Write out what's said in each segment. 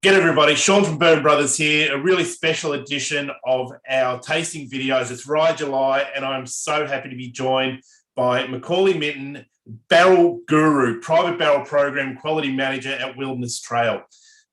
G'day everybody, Sean from Bourbon Brothers here, a really special edition of our tasting videos. It's Rye July and I'm so happy to be joined by Macaulay Minton, Barrel Guru, Private Barrel Program Quality Manager at Wilderness Trail.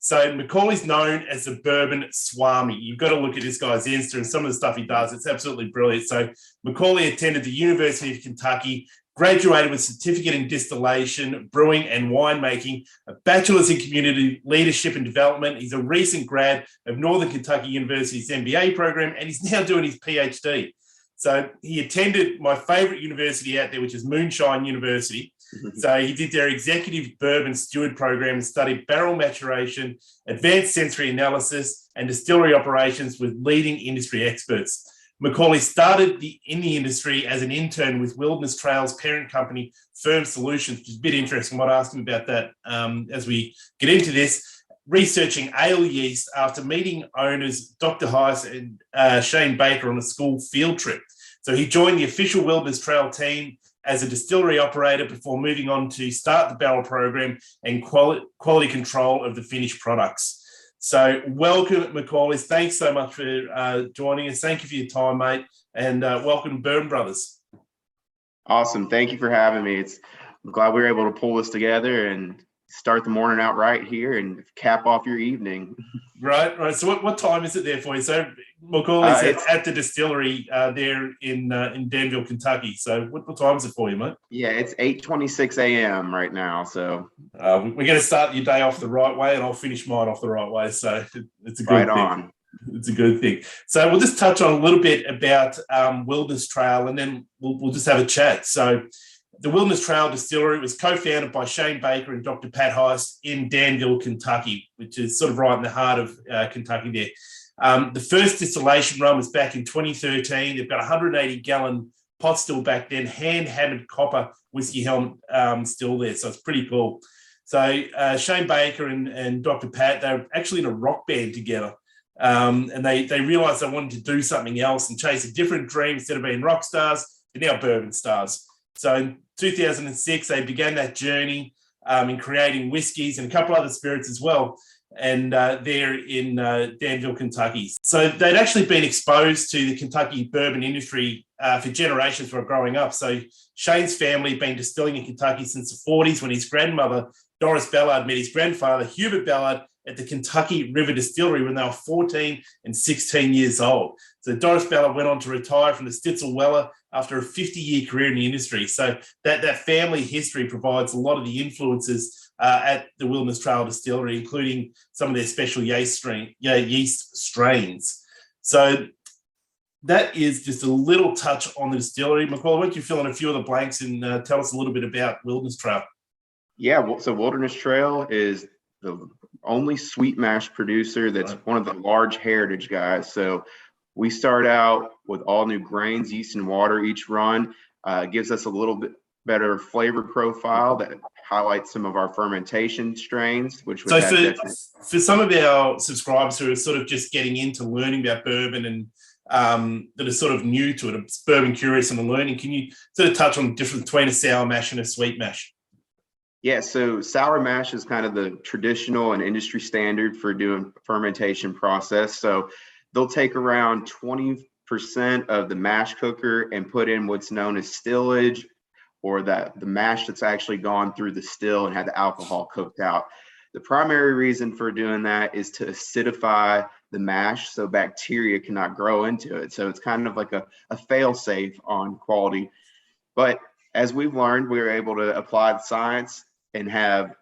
So Macaulay's known as the Bourbon Swami. You've got to look at this guy's Insta and some of the stuff he does. It's absolutely brilliant. So Macaulay attended the University of Kentucky, graduated with certificate in distillation, brewing and winemaking, a bachelor's in community leadership and development. He's a recent grad of Northern Kentucky University's MBA program, and he's now doing his PhD. So he attended my favorite university out there, which is Moonshine University. So he did their executive bourbon steward program and studied barrel maturation, advanced sensory analysis, and distillery operations with leading industry experts. Macaulay started in the industry as an intern with Wilderness Trail's parent company, Firm Solutions, which is a bit interesting. I might ask him about that as we get into this. Researching ale yeast after meeting owners Dr. Heiss and Shane Baker on a school field trip. So he joined the official Wilderness Trail team as a distillery operator before moving on to start the barrel program and quality control of the finished products. So welcome, Macaulay. Thanks so much for joining us. Thank you for your time, mate, and welcome, Bourbon Brothers. Awesome. Thank you for having me. I'm glad we were able to pull this together and start the morning out right here and cap off your evening. Right. So what time is it there for you? So Macaulay's at the distillery there in Danville, Kentucky. So what time is it for you, mate? Yeah, it's 8:26 a.m. right now. So we're going to start your day off the right way, and I'll finish mine off the right way. So it's a good thing. On. It's a good thing. So we'll just touch on a little bit about Wilderness Trail, and then we'll just have a chat. So the Wilderness Trail Distillery was co-founded by Shane Baker and Dr. Pat Heiss in Danville, Kentucky, which is sort of right in the heart of Kentucky there. The first distillation run was back in 2013. They've got a 180-gallon pot still back then, hand-hammered copper whiskey helm still there. So it's pretty cool. So Shane Baker and Dr. Pat, they're actually in a rock band together. And they realized they wanted to do something else and chase a different dream. Instead of being rock stars, they're now bourbon stars. So in 2006, they began that journey in creating whiskies and a couple other spirits as well. And they're in Danville, Kentucky. So they'd actually been exposed to the Kentucky bourbon industry for generations while growing up. So Shane's family had been distilling in Kentucky since the 40s when his grandmother, Doris Ballard, met his grandfather, Hubert Ballard, at the Kentucky River Distillery when they were 14 and 16 years old. So Doris Ballard went on to retire from the Stitzel Weller after a 50-year career in the industry. So that family history provides a lot of the influences at the Wilderness Trail Distillery, including some of their special yeast strains. So that is just a little touch on the distillery. Macaulay, why don't you fill in a few of the blanks and tell us a little bit about Wilderness Trail? Yeah, so Wilderness Trail is the only sweet mash producer that's one of the large heritage guys. So we start out with all new grains, yeast, and water each run. Gives us a little bit better flavor profile that highlights some of our fermentation strains. So for some of our subscribers who are sort of just getting into learning about bourbon and that are sort of new to it, it's bourbon curious and learning, can you sort of touch on the difference between a sour mash and a sweet mash? Yeah, so sour mash is kind of the traditional and industry standard for doing fermentation process. So they'll take around 20% of the mash cooker and put in what's known as stillage, or the mash that's actually gone through the still and had the alcohol cooked out. The primary reason for doing that is to acidify the mash so bacteria cannot grow into it. So it's kind of like a fail-safe on quality. But as we've learned, we were able to apply the science and have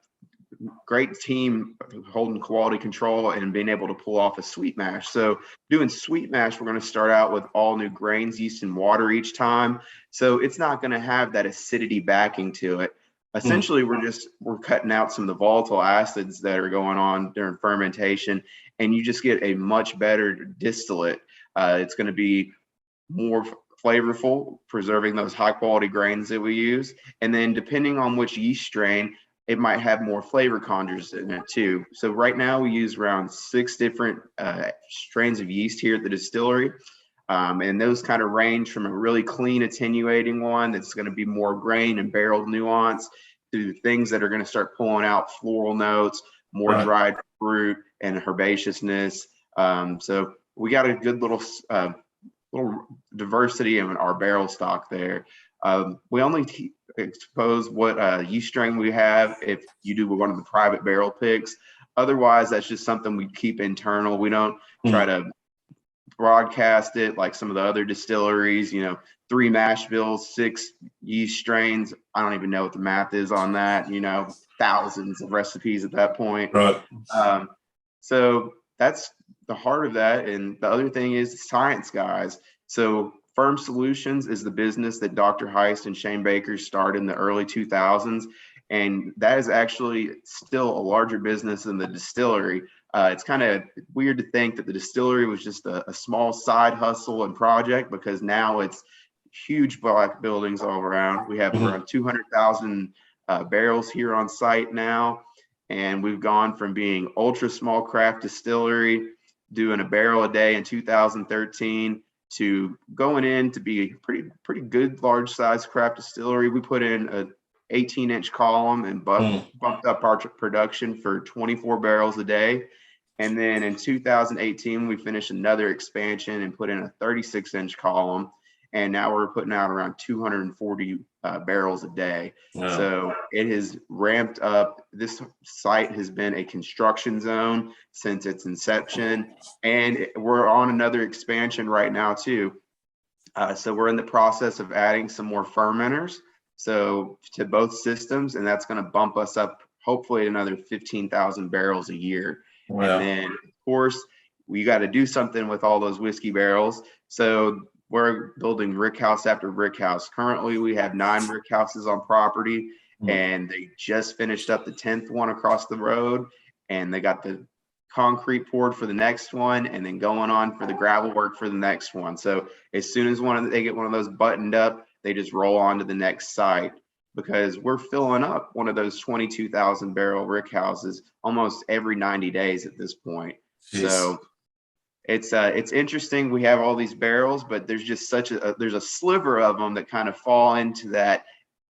great team holding quality control and being able to pull off a sweet mash. So doing sweet mash, we're going to start out with all new grains, yeast, and water each time. So it's not going to have that acidity backing to it. Essentially, we're cutting out some of the volatile acids that are going on during fermentation, and you just get a much better distillate. It's going to be more flavorful, preserving those high quality grains that we use. And then depending on which yeast strain, it might have more flavor conjures in it too. So right now we use around 6 different strains of yeast here at the distillery. And those kind of range from a really clean attenuating one that's going to be more grain and barrel nuance to things that are going to start pulling out floral notes, more dried fruit and herbaceousness. So we got a good little diversity in our barrel stock there. We only expose what yeast strain we have if you do one of the private barrel picks. Otherwise, that's just something we keep internal. We don't try to broadcast it like some of the other distilleries, 3 mash bills, 6 yeast strains. I don't even know what the math is on that, thousands of recipes at that point. Right. So that's the heart of that. And the other thing is science, guys. So Firm Solutions is the business that Dr. Heist and Shane Baker started in the early 2000s. And that is actually still a larger business than the distillery. It's kind of weird to think that the distillery was just a small side hustle and project, because now it's huge black buildings all around. We have around 200,000 barrels here on site now. And we've gone from being ultra small craft distillery, doing a barrel a day in 2013, to going in to be a pretty good large size craft distillery. We put in a 18-inch column and bumped up our production for 24 barrels a day. And then in 2018, we finished another expansion and put in a 36-inch column. And now we're putting out around 240 barrels a day. Wow. So it has ramped up. This site has been a construction zone since its inception. And we're on another expansion right now too. So we're in the process of adding some more fermenters, so to both systems, and that's going to bump us up hopefully another 15,000 barrels a year. Wow. And then of course we got to do something with all those whiskey barrels. So we're building rick house after rick house. Currently we have 9 rick houses on property, and they just finished up the 10th one across the road, and they got the concrete poured for the next one, and then going on for the gravel work for the next one. So as soon as they get one of those buttoned up, they just roll on to the next site, because we're filling up one of those 22,000 barrel rick houses almost every 90 days at this point. Jeez. So it's interesting. We have all these barrels, but there's just there's a sliver of them that kind of fall into that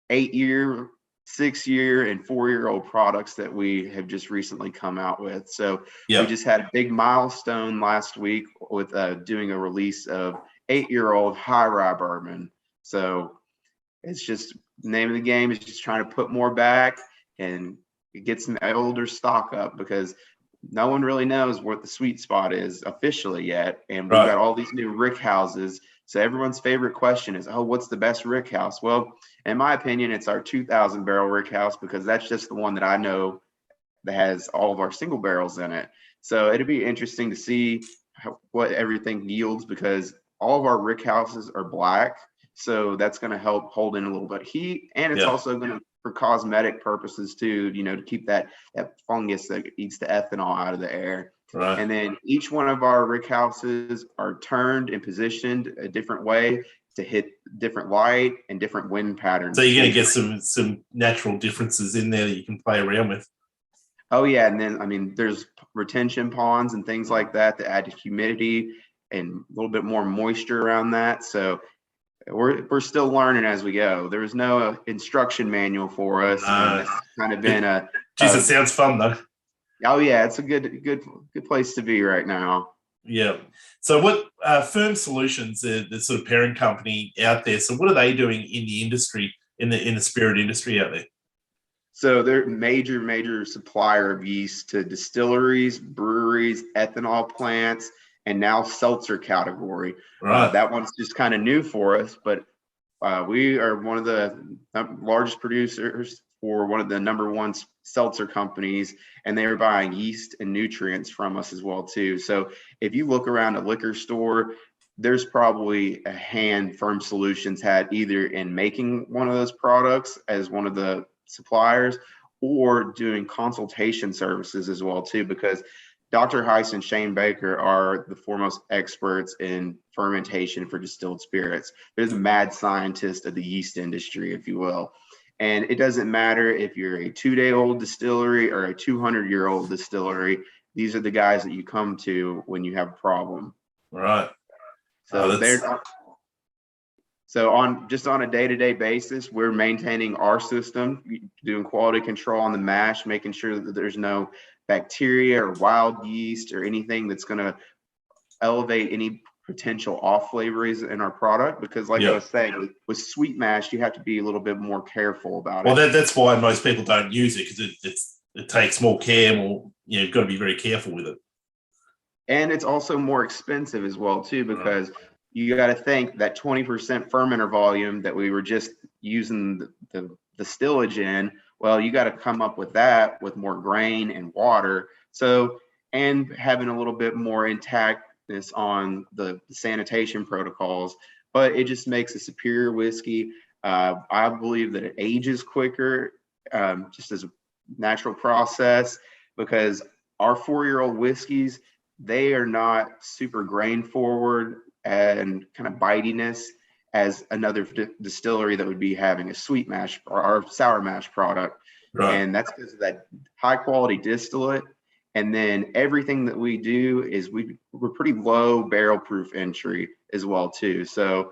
8-year, 6-year, and 4-year-old products that we have just recently come out with. So we just had a big milestone last week with doing a release of 8-year-old high rye bourbon. So it's just, the name of the game is just trying to put more back and get some older stock up, because no one really knows what the sweet spot is officially yet. And we've got all these new rick houses. So everyone's favorite question is, what's the best rick house? Well, in my opinion, it's our 2,000 barrel rick house, because that's just the one that I know that has all of our single barrels in it. So it'd be interesting to see what everything yields, because all of our rick houses are black. So that's going to help hold in a little bit of heat. And it's also going to, for cosmetic purposes too, to keep that fungus that eats the ethanol out of the air. Right. And then each one of our rick houses are turned and positioned a different way to hit different light and different wind patterns. So you're going to get some natural differences in there that you can play around with. Oh yeah. And then, there's retention ponds and things like that add humidity and a little bit more moisture around that. So we're still learning as we go. There was no instruction manual for us. It's kind of been it sounds fun though. Oh yeah, it's a good place to be right now. Yeah. So what Firm Solutions, the sort of parent company out there, so what are they doing in the industry, in the spirit industry out there? So they're major supplier of yeast to distilleries, breweries, ethanol plants, and now seltzer category. Right. That one's just kind of new for us, but we are one of the largest producers for one of the number 1 seltzer companies, and they are buying yeast and nutrients from us as well too. So if you look around a liquor store, there's probably a hand Firm Solutions had either in making one of those products as one of the suppliers, or doing consultation services as well too, because Dr. Heiss and Shane Baker are the foremost experts in fermentation for distilled spirits. They're the mad scientist of the yeast industry, if you will. And it doesn't matter if you're a 2-day-old distillery or a 200-year-old distillery. These are the guys that you come to when you have a problem. Right. So on a day-to-day basis, we're maintaining our system, doing quality control on the mash, making sure that there's no bacteria or wild yeast or anything that's going to elevate any potential off flavors in our product, because like I was saying, with sweet mash, you have to be a little bit more careful about it. Well, that's why most people don't use it, because it takes more care, you've got to be very careful with it. And it's also more expensive as well too, because you got to think that 20% fermenter volume that we were just using the distillage in, well, you got to come up with that with more grain and water. So, and having a little bit more intactness on the sanitation protocols, but it just makes a superior whiskey. I believe that it ages quicker, just as a natural process, because our 4-year-old whiskeys, they are not super grain forward and kind of bitiness as another distillery that would be having a sweet mash or our sour mash product. Right. And that's because of that high quality distillate. And then everything that we do is we're pretty low barrel proof entry as well too. So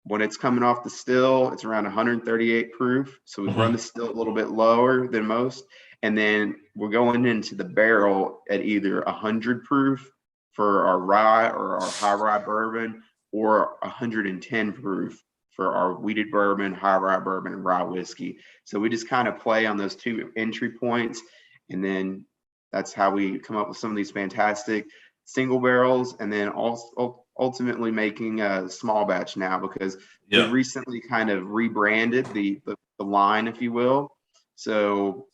when it's coming off the still, it's around 138 proof. So we run the still a little bit lower than most. And then we're going into the barrel at either 100 proof for our rye or our high rye bourbon, or 110 proof for our wheated bourbon, high rye bourbon, and rye whiskey. So we just kind of play on those two entry points. And then that's how we come up with some of these fantastic single barrels, and then also ultimately making a small batch now, because we recently kind of rebranded the line, if you will. So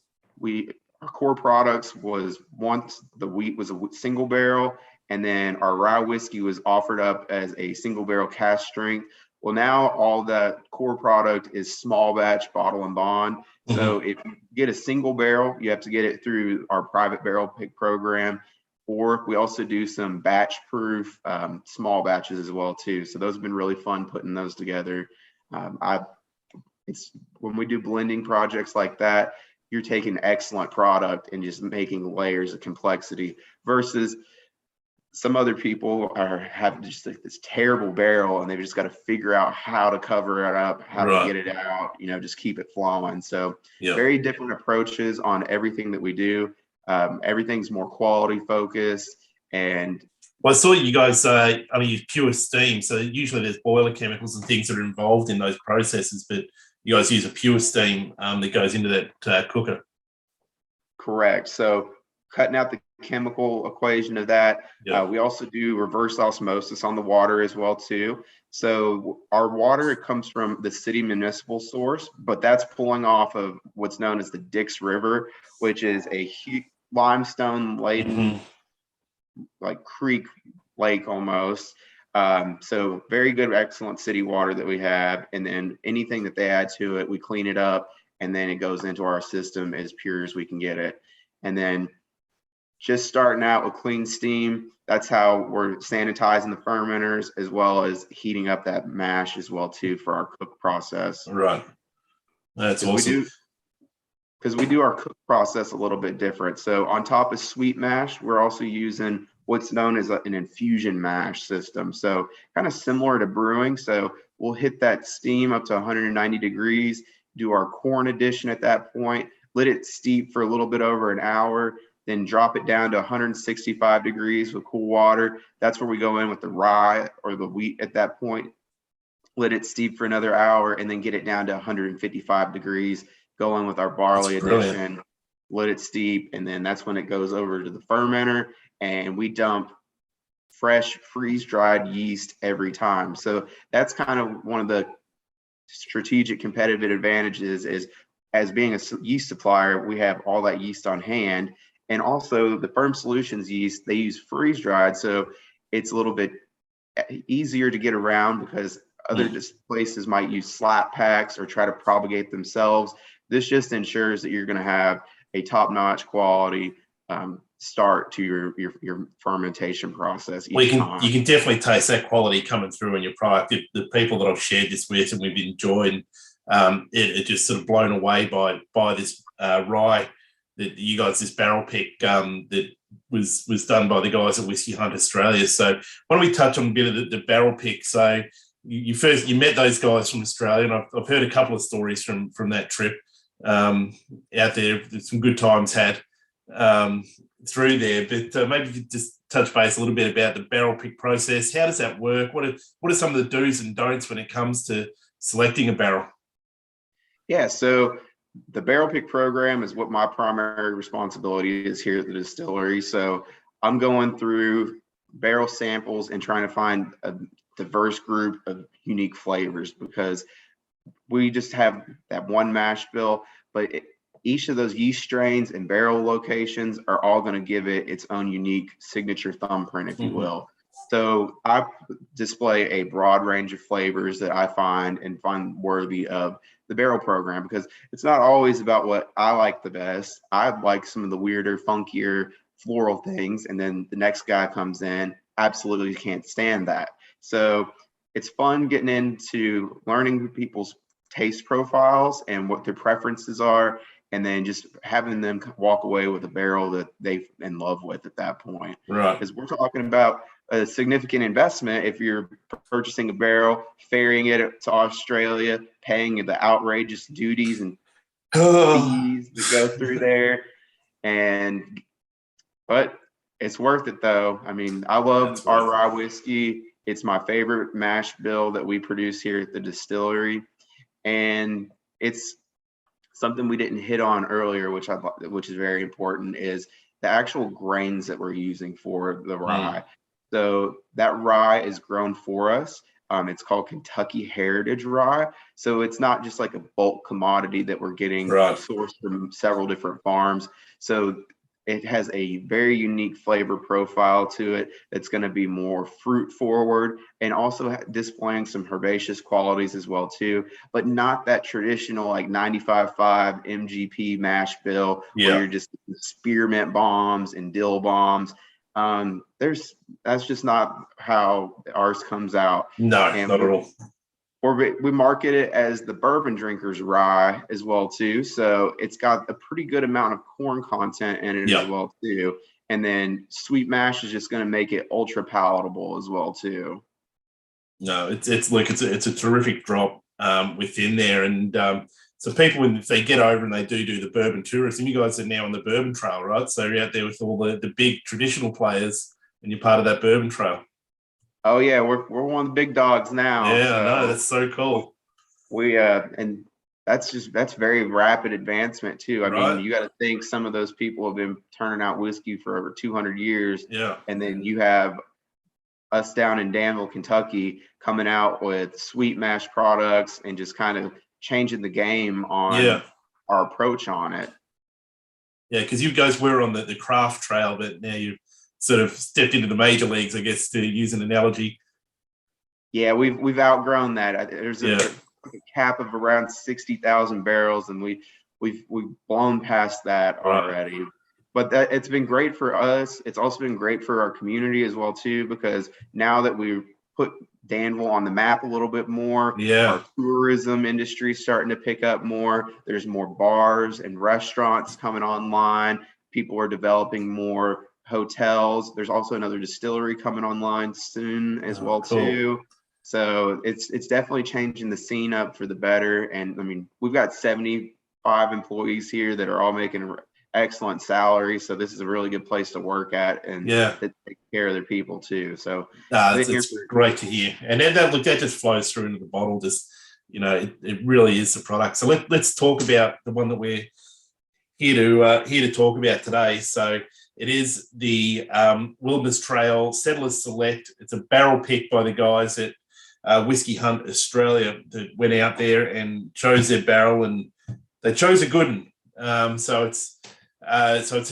our core products was, once the wheat was a single barrel, and then our rye whiskey was offered up as a single barrel cask strength. Well, now all that core product is small batch bottle and bond. So if you get a single barrel, you have to get it through our private barrel pick program, or we also do some batch proof small batches as well too. So those have been really fun putting those together. It's when we do blending projects like that, you're taking excellent product and just making layers of complexity, versus some other people have just like this terrible barrel and they've just got to figure out how to cover it up, how to get it out, just keep it flowing. So very different approaches on everything that we do. Everything's more quality focused. And well, I saw you guys, use pure steam. So usually there's boiler chemicals and things that are involved in those processes, but you guys use a pure steam that goes into that cooker. Correct. So cutting out the chemical equation of that. We also do reverse osmosis on the water as well too. So our water comes from the city municipal source, but that's pulling off of what's known as the Dix River, which is a huge limestone laden like creek lake almost. So very good, excellent city water that we have. And then anything that they add to it, we clean it up, and then it goes into our system as pure as we can get it. And then just starting out with clean steam, that's how we're sanitizing the fermenters, as well as heating up that mash as well too for our cook process. Right. That's awesome. Because we do our cook process a little bit different. So on top of sweet mash, we're also using what's known as an infusion mash system. So kind of similar to brewing. So we'll hit that steam up to 190 degrees, do our corn addition at that point, let it steep for a little bit over an hour, then drop it down to 165 degrees with cool water. That's where we go in with the rye or the wheat at that point. Let it steep for another hour, and then get it down to 155 degrees. Go in with our barley addition, let it steep, and then that's when it goes over to the fermenter, and we dump fresh freeze-dried yeast every time. So that's kind of one of the strategic competitive advantages, is as being a yeast supplier, we have all that yeast on hand. And also the Firm Solutions yeast, they use freeze-dried, so it's a little bit easier to get around, because other places might use slap packs or try to propagate themselves. This just ensures that you're going to have a top-notch quality start to your fermentation process each time. You can definitely taste that quality coming through in your product. The people that I've shared this with and we've enjoyed, it just sort of blown away by this rye that you guys, this barrel pick that was done by the guys at Whiskey Hunt Australia. So why don't we touch on a bit of the barrel pick? So you met those guys from Australia, and I've heard a couple of stories from that trip out there. Some good times had. through there, but maybe you could just touch base a little bit about the barrel pick process. How does that work? What are some of the do's and don'ts when it comes to selecting a barrel? Yeah, so the barrel pick program is what my primary responsibility is here at the distillery. So I'm going through barrel samples and trying to find a diverse group of unique flavors, because we just have that one mash bill, but each of those yeast strains and barrel locations are all going to give it its own unique signature thumbprint, if you will. So I display a broad range of flavors that I find worthy of the barrel program, because it's not always about what I like the best. I like some of the weirder, funkier floral things, and then the next guy comes in, absolutely can't stand that. So it's fun getting into learning people's taste profiles and what their preferences are, and then just having them walk away with a barrel that they're in love with at that point. Right. Because we're talking about a significant investment if you're purchasing a barrel, ferrying it to Australia, paying the outrageous duties and fees that go through there. But it's worth it, though. I mean, I love our rye whiskey. It's my favorite mash bill that we produce here at the distillery. And it's something we didn't hit on earlier, which is very important, is the actual grains that we're using for the rye. So that rye is grown for us. It's called Kentucky Heritage Rye. So it's not just like a bulk commodity that we're getting sourced from several different farms. So it has a very unique flavor profile to it that's going to be more fruit forward, and also displaying some herbaceous qualities as well too, but not that traditional like 95.5 MGP mash bill where you're just spearmint bombs and dill bombs. That's just not how ours comes out. No, not at all. Or we market it as the bourbon drinkers rye as well too. So it's got a pretty good amount of corn content in it as well too. And then sweet mash is just going to make it ultra palatable as well too. No, it's a terrific drop within there, and so people, if they get over and they do the bourbon tourism, you guys are now on the Bourbon Trail, right? So you're out there with all the big traditional players, and you're part of that Bourbon Trail. Oh yeah, we're one of the big dogs now. Yeah, so no, that's so cool. We and that's very rapid advancement too. I mean, you got to think some of those people have been turning out whiskey for over 200 years. Yeah, and then you have us down in Danville, Kentucky, coming out with sweet mash products and just kind of changing the game on our approach on it. Yeah, because you guys were on the craft trail, but now you've sort of stepped into the major leagues, I guess, to use an analogy. Yeah, we've outgrown that. There's a cap of around 60,000 barrels, and we've blown past that already. But it's been great for us. It's also been great for our community as well too, because now that we put Danville on the map a little bit more, our tourism industry is starting to pick up more. There's more bars and restaurants coming online. People are developing more hotels. There's also another distillery coming online soon as well too. So it's definitely changing the scene up for the better. And I mean, we've got 75 employees here that are all making excellent salary, so this is a really good place to work at, and take care of their people too. So it's great to hear, and then that just flows through into the bottle. Just it really is the product. So let's talk about the one that we're here to talk about today. So it is the Wilderness Trail Settlers Select. It's a barrel pick by the guys at Whiskey Hunt Australia that went out there and chose their barrel, and they chose a good one. So it's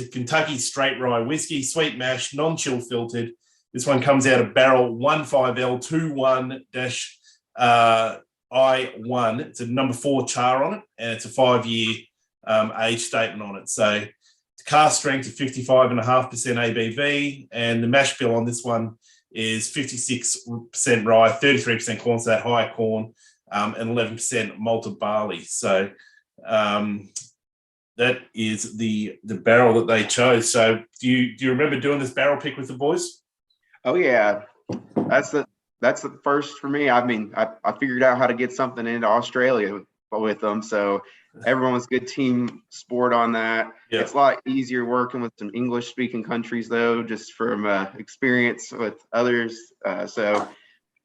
a Kentucky straight rye whiskey, sweet mash, non-chill filtered. This one comes out of barrel 15L21-I1. It's a number 4 char on it, and it's a 5-year age statement on it. So it's cast strength of 55.5% ABV, and the mash bill on this one is 56% rye, 33% corn, so that higher corn, and 11% malted barley. So that is the barrel that they chose. So do you remember doing this barrel pick with the boys? Oh yeah, that's the first for me. I mean, I figured out how to get something into Australia with them. So everyone was good team sport on that. Yeah. It's a lot easier working with some English speaking countries though, just from experience with others. So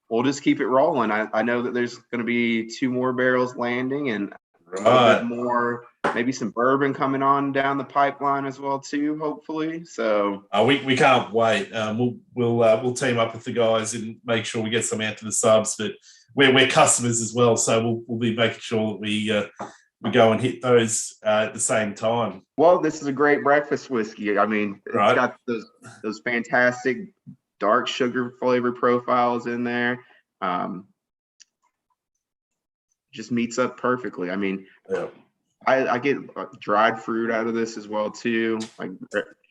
we'll just keep it rolling. I know that there's going to be 2 more barrels landing and a little bit more, maybe some bourbon coming on down the pipeline as well too, hopefully. So we can't wait. We'll team up with the guys and make sure we get some out to the subs. But we're customers as well, so we'll be making sure that we go and hit those at the same time. Well, this is a great breakfast whiskey. I mean, it's got those fantastic dark sugar flavor profiles in there. Just meets up perfectly. I mean, I get dried fruit out of this as well too, like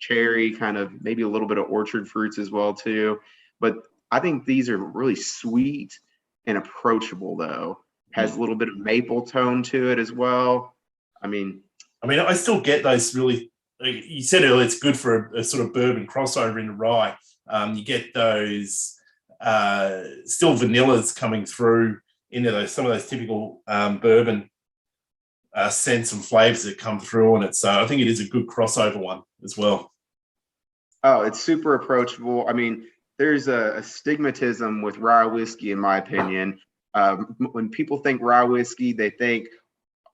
cherry, kind of maybe a little bit of orchard fruits as well too. But I think these are really sweet and approachable though. Has a little bit of maple tone to it as well. I mean, I still get those really. Like you said earlier, it's good for a sort of bourbon crossover into rye. You get those still vanillas coming through into some of those typical bourbon scents and flavors that come through on it. So I think it is a good crossover one as well. Oh, it's super approachable. I mean, there's a stigmatism with rye whiskey, in my opinion. When people think rye whiskey, they think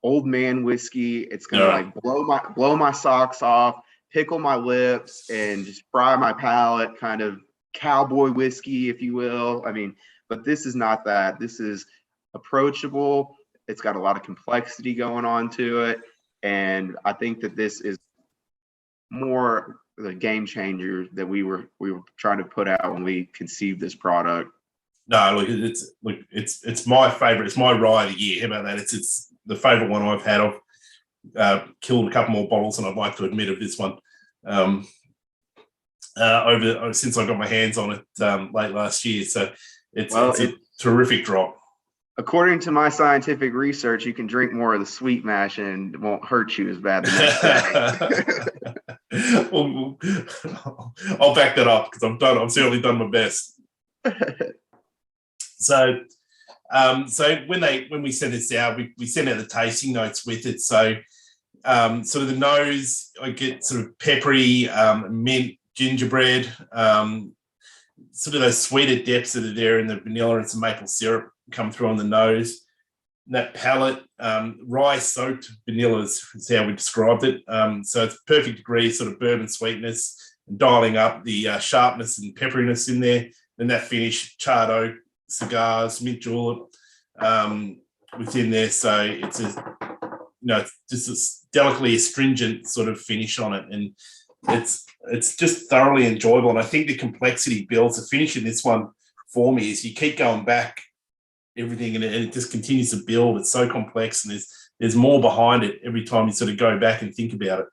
old man whiskey. It's gonna like blow my socks off, pickle my lips, and just fry my palate. Kind of cowboy whiskey, if you will. I mean, but this is not that. This is approachable. It's got a lot of complexity going on to it, and I think that this is more the game changer that we were trying to put out when we conceived this product. No, it's my favorite. It's my rye of the year. How about that? It's the favorite one I've had. I've killed a couple more bottles, and I'd like to admit of this one. Since I got my hands on it late last year, so it's a terrific drop. According to my scientific research, you can drink more of the sweet mash and it won't hurt you as bad the next day. Well, I'll back that up because I've certainly done my best. So when we send this out, we send out the tasting notes with it. So sort of the nose, I get sort of peppery, mint, gingerbread, sort of those sweeter depths that are there in the vanilla and some maple syrup come through on the nose. And that palate, rye soaked vanilla is how we described it. So it's perfect degree sort of bourbon sweetness and dialing up the sharpness and pepperiness in there. Then that finish, charred oak, cigars, mint julep within there. So it's it's just a delicately astringent sort of finish on it, and it's just thoroughly enjoyable. And I think the complexity builds. The finish in this one for me is you keep going back everything, and it just continues to build. It's so complex, and there's more behind it every time you sort of go back and think about it.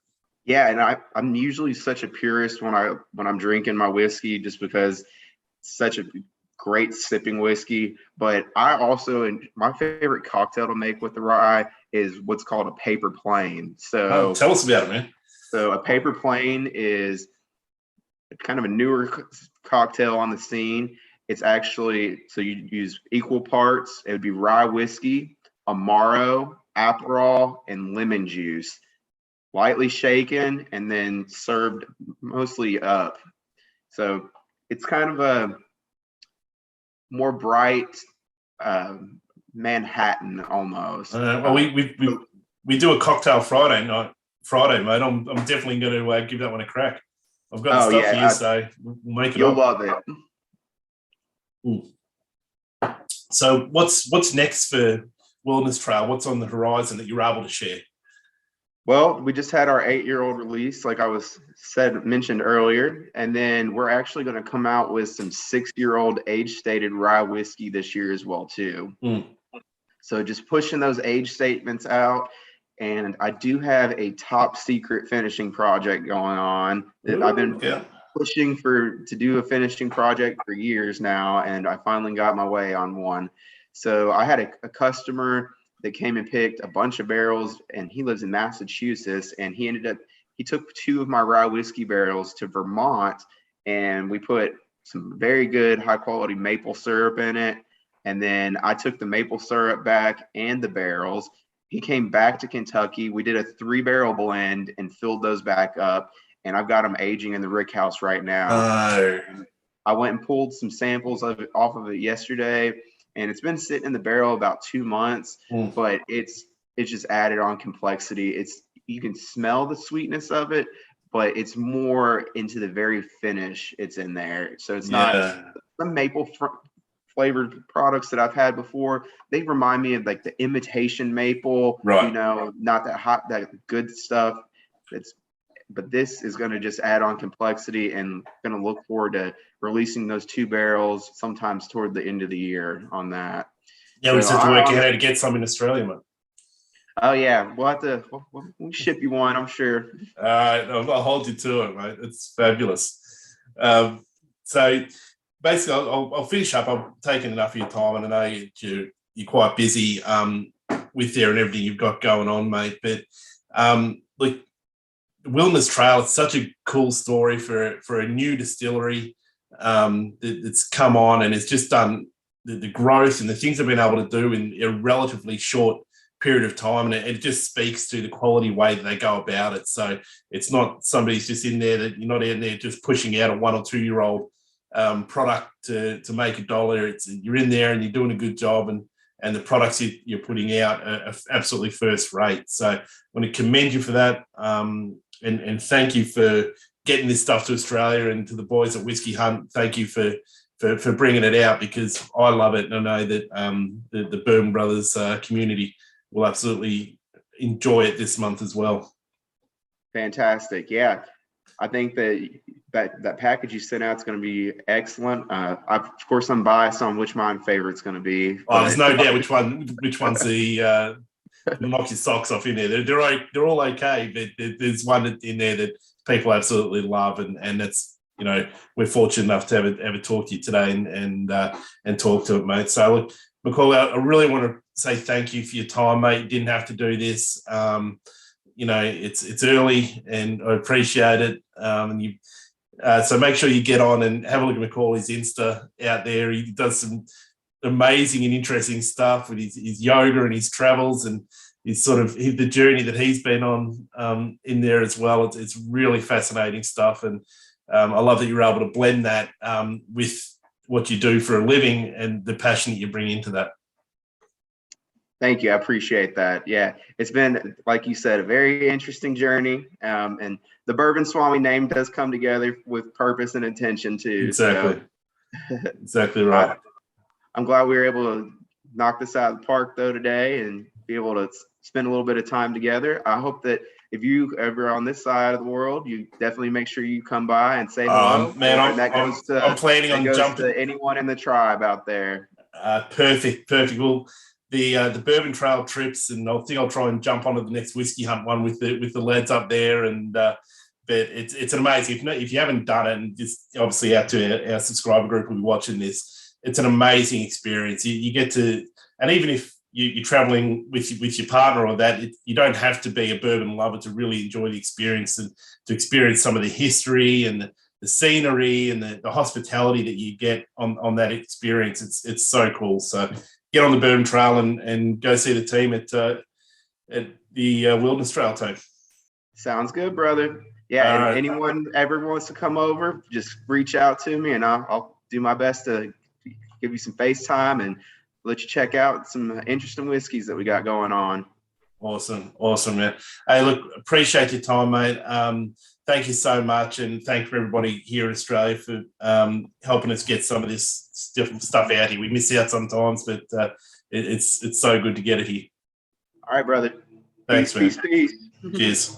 Yeah, and I'm usually such a purist when I'm drinking my whiskey, just because it's such a great sipping whiskey. But I also, my favorite cocktail to make with the rye is what's called a paper plane. So tell us about it, man. So a paper plane is kind of a newer cocktail on the scene. It's actually, so you use equal parts. It would be rye whiskey, Amaro, Aperol, and lemon juice, lightly shaken and then served mostly up. So it's kind of a more bright Manhattan almost. Well, we do a cocktail Friday, mate. I'm definitely going to give that one a crack. I've got the stuff here, so we'll make it. You'll love it. Ooh. So what's next for Wilderness Trail? What's on the horizon that you're able to share? Well, we just had our 8-year-old release, like I mentioned earlier, and then we're actually going to come out with some 6-year-old age-stated rye whiskey this year as well too. So just pushing those age statements out, and I do have a top secret finishing project going on. I've been pushing to do a finishing project for years now, and I finally got my way on one. So I had a customer that came and picked a bunch of barrels, and he lives in Massachusetts, and he took 2 of my rye whiskey barrels to Vermont, and we put some very good high quality maple syrup in it. And then I took the maple syrup back and the barrels, He came back to Kentucky. We did a 3-barrel blend and filled those back up. And I've got them aging in the rick house right now. I went and pulled some samples off of it yesterday, and it's been sitting in the barrel about 2 months, but it's just added on complexity. You can smell the sweetness of it, but it's more into the very finish it's in there. So it's not some maple flavored products that I've had before. They remind me of like the imitation maple, right? Not that hot, that good stuff. But this is going to just add on complexity, and going to look forward to releasing those 2 barrels sometimes toward the end of the year on that. Yeah, we just have to work out how to get some in Australia, mate. Oh yeah, we'll ship you one, I'm sure. All right, I'll hold you to it, mate. It's fabulous. So basically, I'll finish up. I've taken enough of your time, and I know you're quite busy with there and everything you've got going on, mate. But look, Wilderness Trail, it's such a cool story for a new distillery that's come on and it's just done the growth and the things they've been able to do in a relatively short period of time, and it just speaks to the quality way that they go about it. So it's not somebody's just in there, that you're not in there just pushing out a 1 or 2 year old product to make $1. You're in there and you're doing a good job, and the products you're putting out are absolutely first rate. So I want to commend you for that. And thank you for getting this stuff to Australia, and to the boys at Whiskey Hunt. Thank you for bringing it out, because I love it. And I know that the Bourbon Brothers community will absolutely enjoy it this month as well. Fantastic. Yeah. I think that package you sent out is going to be excellent. Of course, I'm biased on which my favorite's going to be. Oh, there's no doubt which one's the knock your socks off in there. They're all okay, but there's one in there that people absolutely love, and that's, we're fortunate enough to have a talk to you today and talk to it, mate. So look, Macaulay, I really want to say thank you for your time, mate. You didn't have to do this. It's early, and I appreciate it. So make sure you get on and have a look at Macaulay's Insta out there. He does some amazing and interesting stuff with his yoga and his travels, and the journey that he's been on in there as well. It's really fascinating stuff, and I love that you're able to blend that with what you do for a living and the passion that you bring into that. Thank you. I appreciate that. Yeah, it's been, like you said, a very interesting journey. And the Bourbon Swami name does come together with purpose and intention too. Exactly. So, exactly right. I'm glad we were able to knock this out of the park though today, and be able to spend a little bit of time together. I hope that if you ever on this side of the world, you definitely make sure you come by and say hello. Man, I'm planning on jumping to anyone in the tribe out there. Perfect. Well, the Bourbon Trail trips, and I think I'll try and jump onto the next Whiskey Hunt one with the lads up there. And but it's an amazing. If you haven't done it, and just obviously out to our subscriber group will be watching this, it's an amazing experience. You get to, and even if you're traveling with your partner or that, you don't have to be a bourbon lover to really enjoy the experience, and to experience some of the history and the scenery and the hospitality that you get on that experience. It's so cool. So get on the Bourbon Trail and go see the team at the Wilderness Trail team. Sounds good, brother. Yeah, and anyone ever wants to come over, just reach out to me, and I'll do my best to give you some FaceTime and let you check out some interesting whiskeys that we got going on. Awesome, man. Hey, look, appreciate your time, mate. Thank you so much, and thank you everybody here in Australia for helping us get some of this different stuff out here. We miss out sometimes, but it's so good to get it here. All right, brother. Thanks, peace, man. Peace. Cheers.